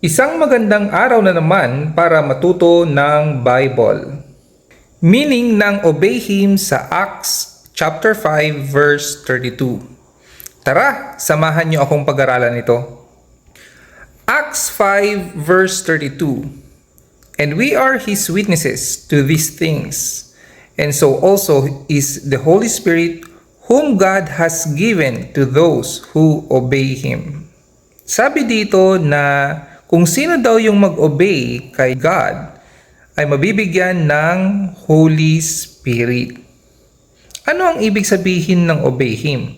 Isang magandang araw na naman para matuto ng Bible. Meaning ng obey Him sa Acts chapter 5 verse 32. Tara, samahan niyo akong pag-aralan ito. Acts 5 verse 32. And we are His witnesses to these things, and so also is the Holy Spirit whom God has given to those who obey Him. Sabi dito na kung sino daw yung mag-obey kay God ay mabibigyan ng Holy Spirit. Ano ang ibig sabihin ng obey Him?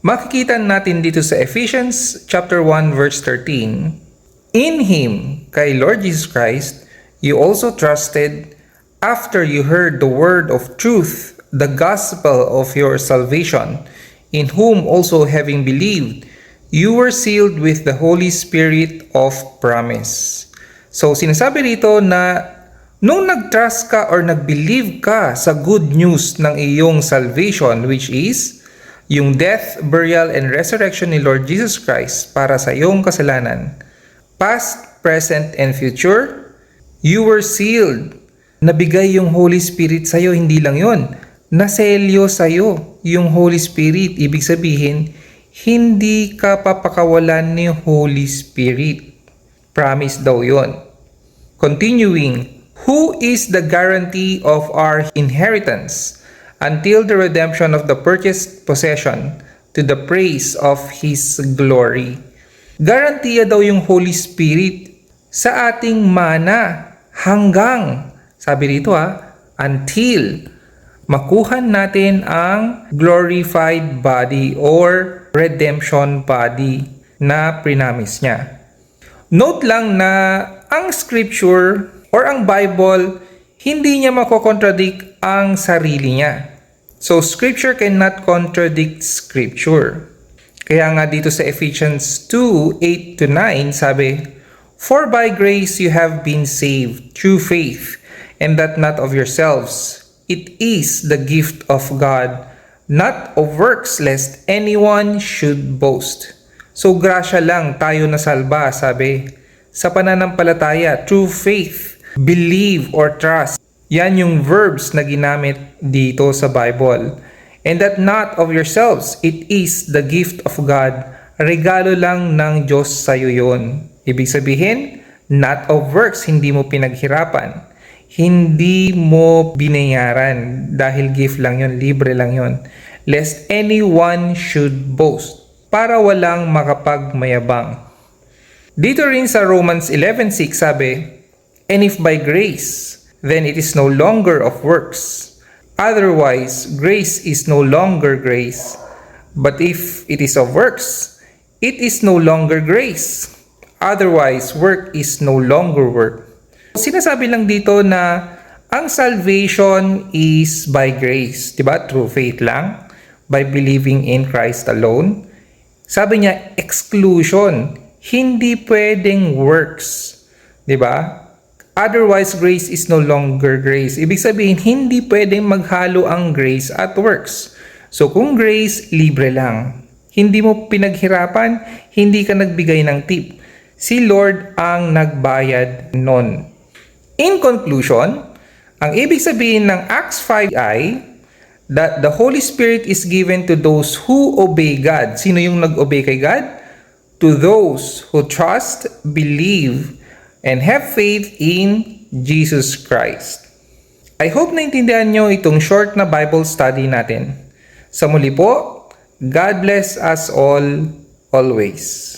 Makikita natin dito sa Ephesians chapter 1 verse 13. In Him, kay Lord Jesus Christ, you also trusted after you heard the word of truth, the gospel of your salvation, in whom also having believed, you were sealed with the Holy Spirit of promise. So, sinasabi rito na nung nag-trust ka or nag-believe ka sa good news ng iyong salvation, which is yung death, burial, and resurrection ni Lord Jesus Christ para sa iyong kasalanan, past, present, and future, you were sealed. Nabigay yung Holy Spirit sa'yo, hindi lang yon. Naselyo sa'yo yung Holy Spirit. Ibig sabihin, hindi ka papakawalan ni Holy Spirit. Promise daw yon. Continuing, who is the guarantee of our inheritance until the redemption of the purchased possession to the praise of His glory. Garantiya daw yung Holy Spirit sa ating mana hanggang, sabi rito until makuha natin ang glorified body or redemption body na prinamis niya. Note lang na ang scripture or ang Bible, hindi niya makokontradict ang sarili niya. So scripture cannot contradict scripture. Kaya nga dito sa Ephesians 2:8-9 sabi, for by grace you have been saved through faith, and that not of yourselves. It is the gift of God, not of works, lest anyone should boast. So grasya lang tayo nasalba, sabi. Sa pananampalataya, through faith, believe or trust. Yan yung verbs na ginamit dito sa Bible. And that not of yourselves, it is the gift of God. Regalo lang ng Diyos sa'yo yun. Ibig sabihin, not of works, hindi mo pinaghirapan. Hindi mo binayaran dahil gift lang yun, libre lang yun. Lest anyone should boast, para walang makapagmayabang. Dito rin sa Romans 11:6 sabi, and if by grace, then it is no longer of works. Otherwise, grace is no longer grace. But if it is of works, it is no longer grace. Otherwise, work is no longer work. Sinasabi lang dito na ang salvation is by grace, diba? Through faith lang, by believing in Christ alone. Sabi niya, exclusion, hindi pwedeng works, diba? Otherwise, grace is no longer grace. Ibig sabihin, hindi pwedeng maghalo ang grace at works. So kung grace, libre lang. Hindi mo pinaghirapan, hindi ka nagbigay ng tip. Si Lord ang nagbayad nun. In conclusion, ang ibig sabihin ng Acts 5 ay that the Holy Spirit is given to those who obey God. Sino yung nag-obey kay God? To those who trust, believe, and have faith in Jesus Christ. I hope naintindihan nyo itong short na Bible study natin. Sa muli po, God bless us all always.